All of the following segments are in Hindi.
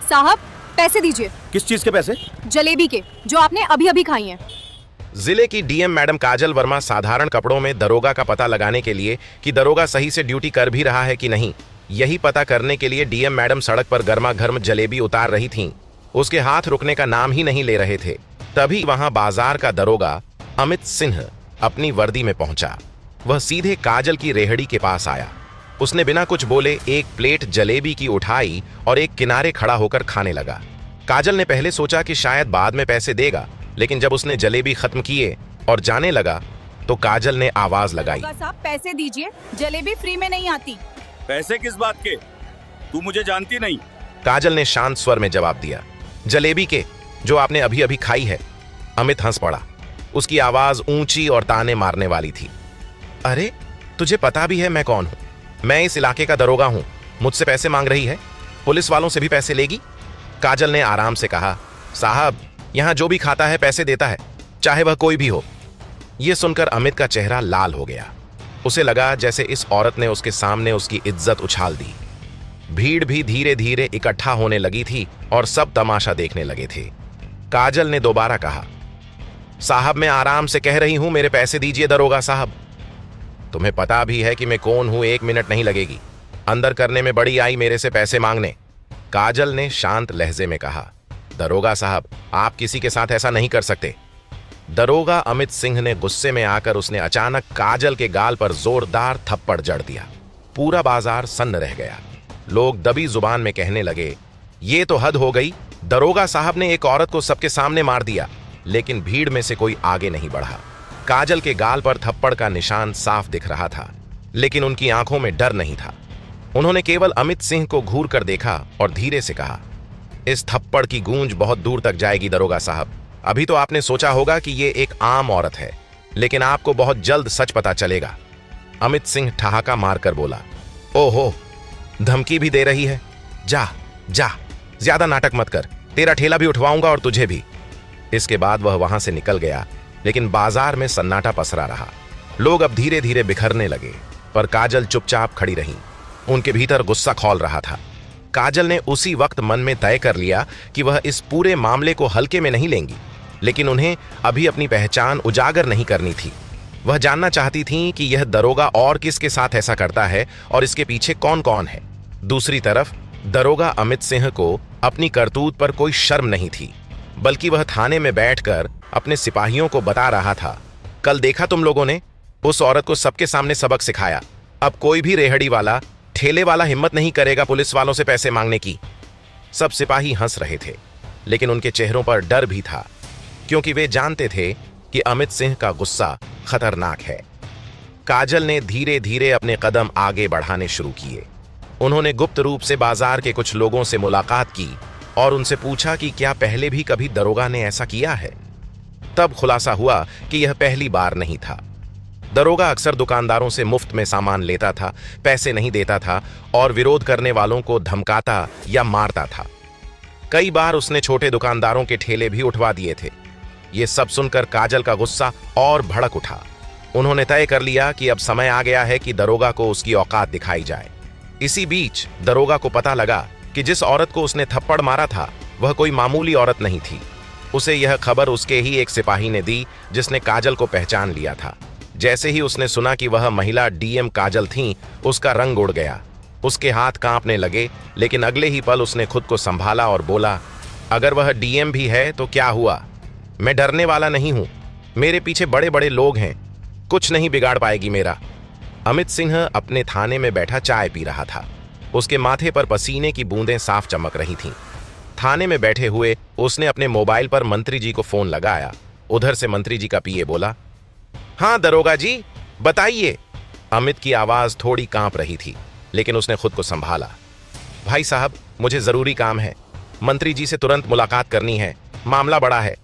साहब पैसे दीजिए। किस चीज के पैसे? जलेबी के, जो आपने अभी अभी खाई हैं। जिले की डीएम मैडम काजल वर्मा साधारण कपड़ों में दरोगा का पता लगाने के लिए कि दरोगा सही से ड्यूटी कर भी रहा है कि नहीं, यही पता करने के लिए डीएम मैडम सड़क पर गर्मा गर्म जलेबी उतार रही थीं। उसके हाथ रुकने का नाम ही नहीं ले रहे थे। तभी वहां बाजार का दरोगा अमित सिंह अपनी वर्दी में पहुंचा। वह सीधे काजल की रेहड़ी के पास आया। उसने बिना कुछ बोले एक प्लेट जलेबी की उठाई और एक किनारे खड़ा होकर खाने लगा। काजल ने पहले सोचा कि शायद बाद में पैसे देगा, लेकिन जब उसने जलेबी खत्म किए और जाने लगा तो काजल ने आवाज लगाई, साहब पैसे दीजिए, जलेबी फ्री में नहीं आती। पैसे किस बात के? तू मुझे जानती नहीं। काजल ने शांत स्वर में जवाब दिया, जलेबी के, जो आपने अभी अभी खाई है। अमित हंस पड़ा। उसकी आवाज ऊंची और ताने मारने वाली थी। अरे तुझे पता भी है मैं कौन हूं? मैं इस इलाके का दरोगा हूं। मुझसे पैसे मांग रही है? पुलिस वालों से भी पैसे लेगी? काजल ने आराम से कहा, साहब यहां जो भी खाता है पैसे देता है, चाहे वह कोई भी हो। यह सुनकर अमित का चेहरा लाल हो गया। उसे लगा जैसे इस औरत ने उसके सामने उसकी इज्जत उछाल दी। भीड़ भी धीरे धीरे इकट्ठा होने लगी थी और सब तमाशा देखने लगे थे। काजल ने दोबारा कहा, साहब मैं आराम से कह रही हूं, मेरे पैसे दीजिए दरोगा साहब। तुम्हें पता भी है कि मैं कौन हूं, 1 मिनट नहीं लगेगी। अंदर करने में बड़ी आई मेरे से पैसे मांगने। काजल ने शांत लहजे में कहा, दरोगा साहब आप किसी के साथ ऐसा नहीं कर सकते। दरोगा अमित सिंह ने गुस्से में आकर उसने अचानक काजल के गाल पर जोरदार थप्पड़ जड़ दिया। पूरा बाजार सन्न रह गया। लोग दबी जुबान में कहने लगे, ये तो हद हो गई, दरोगा साहब ने एक औरत को सबके सामने मार दिया। लेकिन भीड़ में से कोई आगे नहीं बढ़ा। काजल के गाल पर थप्पड़ का निशान साफ दिख रहा था, लेकिन उनकी आंखों में डर नहीं था। उन्होंने केवल अमित सिंह को घूर कर देखा और धीरे से कहा, इस थप्पड़ की गूंज बहुत दूर तक जाएगी दरोगा साहब। अभी तो आपने सोचा होगा कि ये एक आम औरत है, लेकिन आपको बहुत जल्द सच पता चलेगा। अमित सिंह ठहाका मारकर बोला, ओहो धमकी भी दे रही है। जा जा, ज्यादा नाटक मत कर, तेरा ठेला भी उठवाऊंगा और तुझे भी। इसके बाद वह वहां से निकल गया, लेकिन बाजार में सन्नाटा पसरा रहा। लोग अब धीरे धीरे बिखरने लगे, पर काजल चुपचाप खड़ी रही। उनके भीतर गुस्सा खौल रहा था। काजल ने उसी वक्त मन में तय कर लिया कि वह इस पूरे मामले को हल्के में नहीं लेंगी, लेकिन उन्हें अभी अपनी पहचान उजागर नहीं करनी थी। वह जानना चाहती थीं कि यह दरोगा और किसके साथ ऐसा करता है और इसके पीछे कौन कौन है। दूसरी तरफ दरोगा अमित सिंह को अपनी करतूत पर कोई शर्म नहीं थी, बल्कि वह थाने में बैठकर अपने सिपाहियों को बता रहा था, कल देखा तुम लोगों ने, उस औरत को सबके सामने सबक सिखाया। अब कोई भी रेहड़ी वाला, ठेले वाला हिम्मत नहीं करेगा पुलिस वालों से पैसे मांगने की। सब सिपाही हंस रहे थे, लेकिन उनके चेहरों पर डर भी था, क्योंकि वे जानते थे कि अमित सिंह का गुस्सा खतरनाक है। काजल ने धीरे धीरे अपने कदम आगे बढ़ाने शुरू किए। उन्होंने गुप्त रूप से बाजार के कुछ लोगों से मुलाकात की और उनसे पूछा कि क्या पहले भी कभी दरोगा ने ऐसा किया है। तब खुलासा हुआ कि यह पहली बार नहीं था। दरोगा अक्सर दुकानदारों से मुफ्त में सामान लेता था, पैसे नहीं देता था और विरोध करने वालों को धमकाता या मारता था। कई बार उसने छोटे दुकानदारों के ठेले भी उठवा दिए थे। ये सब सुनकर काजल का गुस्सा और भड़क उठा। उन्होंने तय कर लिया कि अब समय आ गया है कि दरोगा को उसकी औकात दिखाई जाए। इसी बीच दरोगा को पता लगा कि जिस औरत को उसने थप्पड़ मारा था वह कोई मामूली औरत नहीं थी। उसे यह खबर उसके ही एक सिपाही ने दी, जिसने काजल को पहचान लिया था। जैसे ही उसने सुना कि वह महिला डीएम काजल थीं, उसका रंग उड़ गया। उसके हाथ कांपने लगे, लेकिन अगले ही पल उसने खुद को संभाला और बोला, अगर वह डीएम भी है तो क्या हुआ, मैं डरने वाला नहीं हूं। मेरे पीछे बड़े बड़े लोग हैं, कुछ नहीं बिगाड़ पाएगी मेरा। अमित सिंह अपने थाने में बैठा चाय पी रहा था। उसके माथे पर पसीने की बूंदें साफ चमक रही थीं। थाने में बैठे हुए उसने अपने मोबाइल पर मंत्री जी को फोन लगाया। उधर से मंत्री जी का पीए बोला, हाँ दरोगा जी बताइए। अमित की आवाज थोड़ी कांप रही थी, लेकिन उसने खुद को संभाला। भाई साहब मुझे जरूरी काम है, मंत्री जी से तुरंत मुलाकात करनी है, मामला बड़ा है।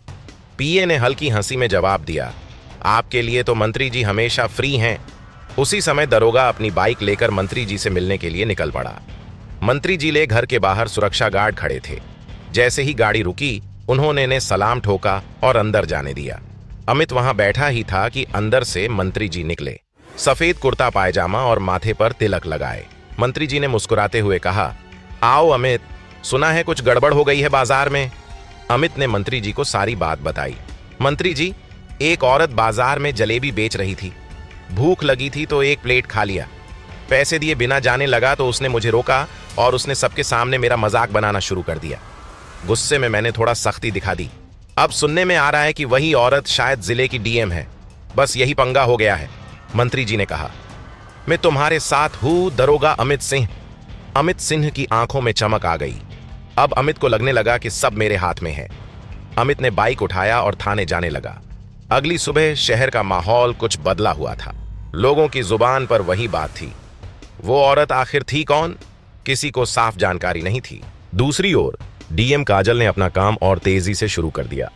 पीए ने हल्की हंसी में जवाब दिया, आपके लिए तो मंत्री जी हमेशा फ्री हैं। उसी समय दरोगा अपनी बाइक लेकर मंत्री जी से मिलने के लिए निकल पड़ा। मंत्री जी ले घर के बाहर सुरक्षा गार्ड खड़े थे। जैसे ही गाड़ी रुकी, उन्होंने ने सलाम ठोका और अंदर जाने दिया। अमित वहां बैठा ही था कि अंदर से मंत्री जी निकले, सफेद कुर्ता पायजामा और माथे पर तिलक लगाए। मंत्री जी ने मुस्कुराते हुए कहा, आओ अमित, सुना है कुछ गड़बड़ हो गई है बाजार में। अमित ने मंत्री जी को सारी बात बताई। मंत्री जी, एक औरत बाजार में जलेबी बेच रही थी। भूख लगी थी तो एक प्लेट खा लिया। पैसे दिए बिना जाने लगा तो उसने मुझे रोका और उसने सबके सामने मेरा मजाक बनाना शुरू कर दिया। गुस्से में मैंने थोड़ा सख्ती दिखा दी। अब सुनने में आ रहा है कि वही औरत शायद जिले की डीएम है। बस यही पंगा हो गया है। मंत्री जी ने कहा, मैं तुम्हारे साथ हूं दरोगा अमित सिंह। अमित सिंह की आंखों में चमक आ गई। अब अमित को लगने लगा कि सब मेरे हाथ में है। अमित ने बाइक उठाया और थाने जाने लगा। अगली सुबह शहर का माहौल कुछ बदला हुआ था। लोगों की जुबान पर वही बात थी। वो औरत आखिर थी कौन, किसी को साफ जानकारी नहीं थी। दूसरी ओर डीएम काजल ने अपना काम और तेजी से शुरू कर दिया।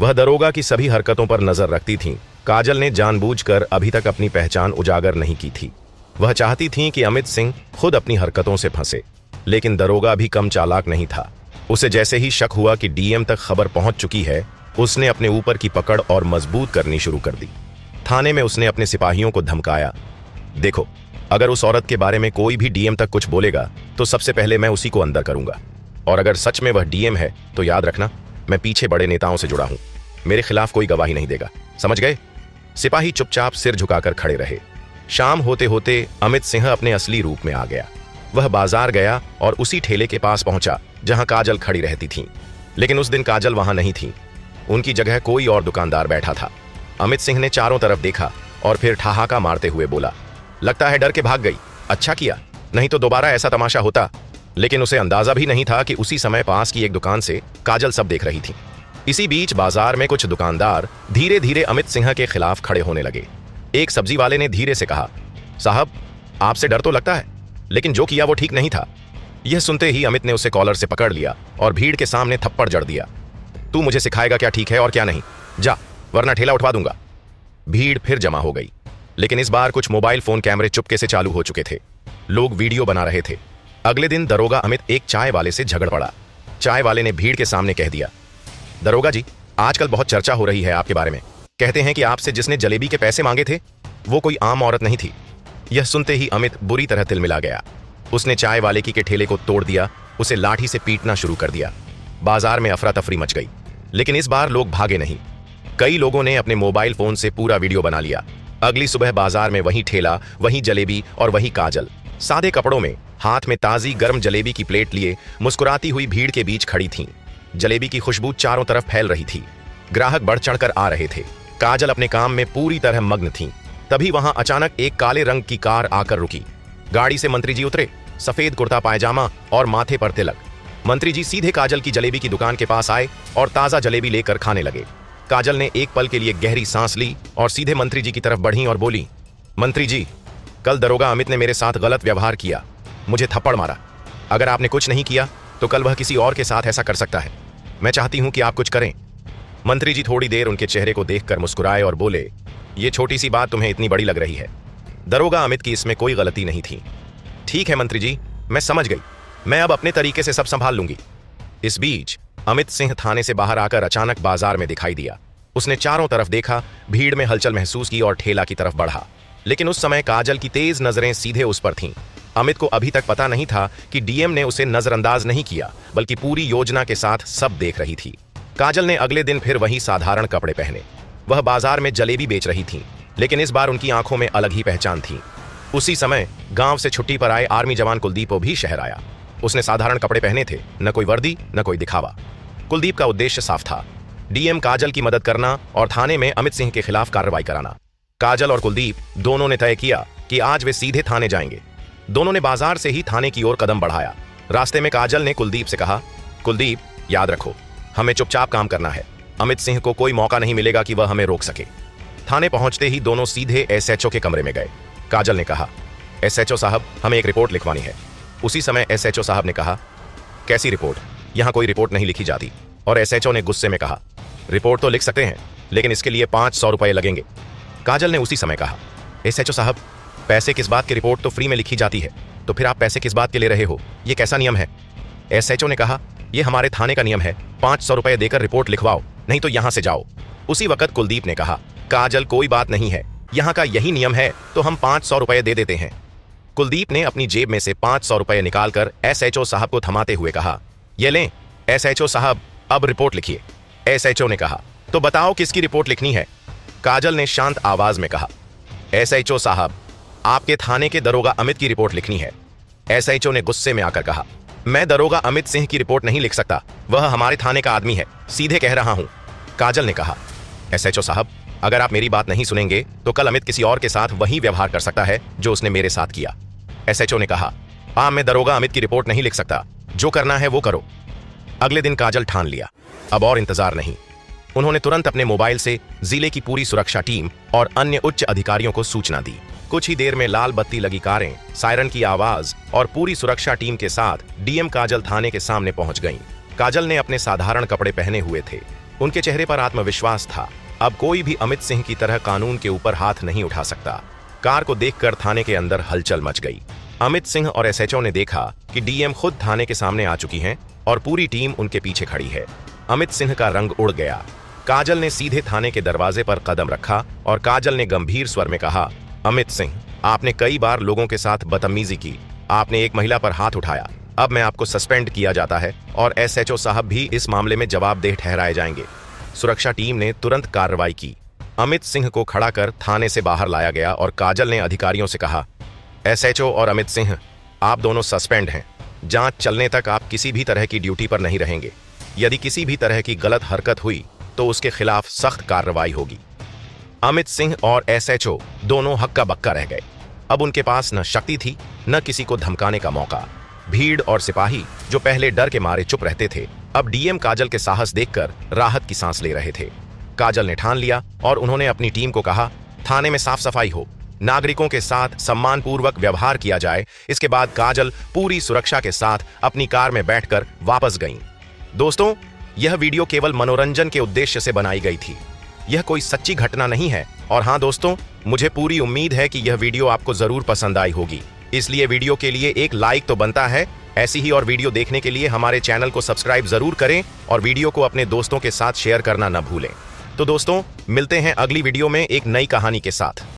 वह दरोगा की सभी हरकतों पर नजर रखती थी। काजल ने जानबूझकर अभी तक अपनी पहचान उजागर नहीं की थी। वह चाहती थी कि अमित सिंह खुद अपनी हरकतों से फंसे, लेकिन दरोगा भी कम चालाक नहीं था। उसे जैसे ही शक हुआ कि डीएम तक खबर पहुंच चुकी है, उसने अपने ऊपर की पकड़ और मजबूत करनी शुरू कर दी। थाने में उसने अपने सिपाहियों को धमकाया, देखो, अगर उस औरत के बारे में कोई भी डीएम तक कुछ बोलेगा तो सबसे पहले मैं उसी को अंदर करूंगा। और अगर सच में वह डीएम है तो याद रखना, मैं पीछे बड़े नेताओं से जुड़ा हूं। मेरे खिलाफ कोई गवाही नहीं देगा, समझ गए? सिपाही चुपचाप सिर झुकाकर खड़े रहे। शाम होते होते अमित सिंह अपने असली रूप में आ गया। वह बाजार गया और उसी ठेले के पास पहुंचा जहां काजल खड़ी रहती थी। लेकिन उस दिन काजल वहां नहीं थी। उनकी जगह कोई और दुकानदार बैठा था। अमित सिंह ने चारों तरफ देखा और फिर ठहाका मारते हुए बोला, लगता है डर के भाग गई। अच्छा किया, नहीं तो दोबारा ऐसा तमाशा होता। लेकिन उसे अंदाजा भी नहीं था कि उसी समय पास की एक दुकान से काजल सब देख रही थी। इसी बीच बाजार में कुछ दुकानदार धीरे धीरे अमित सिंह के खिलाफ खड़े होने लगे। एक सब्जी वाले ने धीरे से कहा, साहब, आपसे डर तो लगता है, लेकिन जो किया वो ठीक नहीं था। यह सुनते ही अमित ने उसे कॉलर से पकड़ लिया और भीड़ के सामने थप्पड़ जड़ दिया। तू मुझे सिखाएगा क्या ठीक है और क्या नहीं? जा, वरना ठेला उठवा दूंगा। भीड़ फिर जमा हो गई, लेकिन इस बार कुछ मोबाइल फोन कैमरे चुपके से चालू हो चुके थे। लोग वीडियो बना रहे थे। अगले दिन दरोगा अमित एक चाय वाले से झगड़ पड़ा। चाय वाले ने भीड़ के सामने कह दिया, दरोगा जी, आजकल बहुत चर्चा हो रही है आपके बारे में। कहते हैं कि आपसे जिसने जलेबी के पैसे मांगे थे वो कोई आम औरत नहीं थी। यह सुनते ही अमित बुरी तरह तिलमिला गया। उसने चाय वाले की के ठेले को तोड़ दिया, उसे लाठी से पीटना शुरू कर दिया। बाजार में अफरा तफरी मच गई, लेकिन इस बार लोग भागे नहीं। कई लोगों ने अपने मोबाइल फोन से पूरा वीडियो बना लिया। अगली सुबह बाजार में वही ठेला, वही जलेबी और वही काजल, सादे कपड़ों में, हाथ में ताजी गर्म जलेबी की प्लेट लिए मुस्कुराती हुई भीड़ के बीच खड़ी थीं। जलेबी की खुशबू चारों तरफ फैल रही थी। ग्राहक बढ़ चढ़कर आ रहे थे। काजल अपने काम में पूरी तरह मग्न थीं। तभी वहां अचानक एक काले रंग की कार आकर रुकी। गाड़ी से मंत्री जी उतरे, सफेद कुर्ता पायजामा और माथे पर तिलक। मंत्री जी सीधे काजल की जलेबी की दुकान के पास आए और ताजा जलेबी लेकर खाने लगे। काजल ने एक पल के लिए गहरी सांस ली और सीधे मंत्री जी की तरफ बढ़ी और बोली, मंत्री जी, कल दरोगा अमित ने मेरे साथ गलत व्यवहार किया, मुझे थप्पड़ मारा। अगर आपने कुछ नहीं किया तो कल वह किसी और के साथ ऐसा कर सकता है। मैं चाहती हूं कि आप कुछ करें। मंत्री जी थोड़ी देर उनके चेहरे को देखकर मुस्कुराए और बोले, ये छोटी सी बात तुम्हें इतनी बड़ी लग रही है। दरोगा अमित की इसमें कोई गलती नहीं थी। ठीक है मंत्री जी, मैं समझ गई। मैं अब अपने तरीके से सब संभाल लूंगी। इस बीच अमित सिंह थाने से बाहर आकर अचानक बाजार में दिखाई दिया। उसने चारों तरफ देखा, भीड़ में हलचल महसूस की और ठेला की तरफ बढ़ा। लेकिन उस समय काजल की तेज नजरें सीधे उस पर थीं। अमित को अभी तक पता नहीं था कि डीएम ने उसे नजरअंदाज नहीं किया, बल्कि पूरी योजना के साथ सब देख रही थी। काजल ने अगले दिन फिर वही साधारण कपड़े पहने। वह बाजार में जलेबी बेच रही थी, लेकिन इस बार उनकी आंखों में अलग ही पहचान थी। उसी समय गांव से छुट्टी पर आए आर्मी जवान कुलदीप भी शहर आया। उसने साधारण कपड़े पहने थे, न कोई वर्दी न कोई दिखावा। कुलदीप का उद्देश्य साफ था, डीएम काजल की मदद करना और थाने में अमित सिंह के खिलाफ कार्रवाई कराना। काजल और कुलदीप दोनों ने तय किया कि आज वे सीधे थाने जाएंगे। दोनों ने बाजार से ही थाने की ओर कदम बढ़ाया। रास्ते में काजल ने कुलदीप से कहा, कुलदीप, याद रखो, हमें चुपचाप काम करना है। अमित सिंह को कोई मौका नहीं मिलेगा कि वह हमें रोक सके। थाने पहुंचते ही दोनों सीधे एसएचओ के कमरे में गए। काजल ने कहा, एसएचओ साहब, हमें एक रिपोर्ट लिखवानी है। उसी समय एसएचओ साहब ने कहा, कैसी रिपोर्ट? यहां कोई रिपोर्ट नहीं लिखी जाती। और एसएचओ ने गुस्से में कहा, रिपोर्ट तो लिख सकते हैं, लेकिन इसके लिए 500 रुपए लगेंगे। काजल ने उसी समय कहा, एसएचओ साहब, पैसे किस बात की? रिपोर्ट तो फ्री में लिखी जाती है, तो फिर आप पैसे किस बात के ले रहे हो? ये कैसा नियम है? एसएचओ ने कहा, ये हमारे थाने का नियम है, 500 रुपए देकर रिपोर्ट लिखवाओ, नहीं तो यहां से जाओ। उसी वक्त कुलदीप ने कहा, काजल, कोई बात नहीं है, यहां का यही नियम है, तो हम 500 रुपए दे देते हैं। कुलदीप ने अपनी जेब में से 500 रुपए निकालकर एसएचओ साहब को थमाते हुए कहा, ये लें एसएचओ साहब, अब रिपोर्ट लिखिए। एसएचओ ने कहा, तो बताओ किसकी रिपोर्ट लिखनी है? काजल ने शांत आवाज में कहा, एसएचओ साहब, आपके थाने के दरोगा अमित की रिपोर्ट लिखनी है। एसएचओ ने गुस्से में आकर कहा, मैं दरोगा अमित सिंह की रिपोर्ट नहीं लिख सकता, वह हमारे थाने का आदमी है, सीधे कह रहा हूं। काजल ने कहा, एसएचओ साहब, अगर आप मेरी बात नहीं सुनेंगे तो कल अमित किसी और के साथ वही व्यवहार कर सकता है जो उसने मेरे साथ किया। एसएचओ ने कहा, हाँ, मैं दरोगा अमित की रिपोर्ट नहीं लिख सकता, जो करना है वो करो। अगले दिन काजल ठान लिया, अब और इंतजार नहीं। उन्होंने तुरंत अपने मोबाइल से जिले की पूरी सुरक्षा टीम और अन्य उच्च अधिकारियों को सूचना दी। कुछ ही देर में लाल बत्ती लगी कारें, सायरन की आवाज और पूरी सुरक्षा टीम के साथ डीएम काजल थाने के सामने पहुंच गईं। काजल ने अपने साधारण कपड़े पहने हुए थे, उनके चेहरे पर आत्मविश्वास था। अब कोई भी अमित सिंह की तरह कानून के ऊपर हाथ नहीं उठा सकता। कार को देखकर थाने के अंदर हलचल मच गई। अमित सिंह और एसएचओ ने देखा कि डीएम खुद थाने के सामने आ चुकी हैं और पूरी टीम उनके पीछे खड़ी है। अमित सिंह का रंग उड़ गया। काजल ने सीधे थाने के दरवाजे पर कदम रखा और काजल ने गंभीर स्वर में कहा, अमित सिंह, आपने कई बार लोगों के साथ बदतमीजी की, आपने एक महिला पर हाथ उठाया, अब मैं आपको सस्पेंड किया जाता है और एसएचओ साहब भी इस मामले में जवाबदेह ठहराए जाएंगे। सुरक्षा टीम ने तुरंत कार्रवाई की। अमित सिंह को खड़ा कर थाने से बाहर लाया गया और काजल ने अधिकारियों से कहा, एसएचओ और अमित सिंह, आप दोनों सस्पेंड हैं। जांच चलने तक आप किसी भी तरह की ड्यूटी पर नहीं रहेंगे। यदि किसी भी तरह की गलत हरकत हुई तो उसके खिलाफ सख्त कार्रवाई होगी। अमित सिंह और एसएचओ दोनों हक्का बक्का रह गए। अब उनके पास न शक्ति थी न किसी को धमकाने का मौका। भीड़ और सिपाही जो पहले डर के मारे चुप रहते थे, अब डीएम काजल के साहस देखकर राहत की सांस ले रहे थे। काजल ने ठान लिया और उन्होंने अपनी टीम को कहा, थाने में साफ सफाई हो, नागरिकों के साथ सम्मानपूर्वक व्यवहार किया जाए। इसके बाद काजल पूरी सुरक्षा के साथ अपनी कार में बैठकर वापस गईं। दोस्तों, यह वीडियो केवल मनोरंजन के उद्देश्य से बनाई गई थी, यह कोई सच्ची घटना नहीं है। और हाँ दोस्तों, मुझे पूरी उम्मीद है कि यह वीडियो आपको जरूर पसंद आई होगी, इसलिए वीडियो के लिए एक लाइक तो बनता है। ऐसी ही और वीडियो देखने के लिए हमारे चैनल को सब्सक्राइब जरूर करें और वीडियो को अपने दोस्तों के साथ शेयर करना न भूलें। तो दोस्तों, मिलते हैं अगली वीडियो में एक नई कहानी के साथ।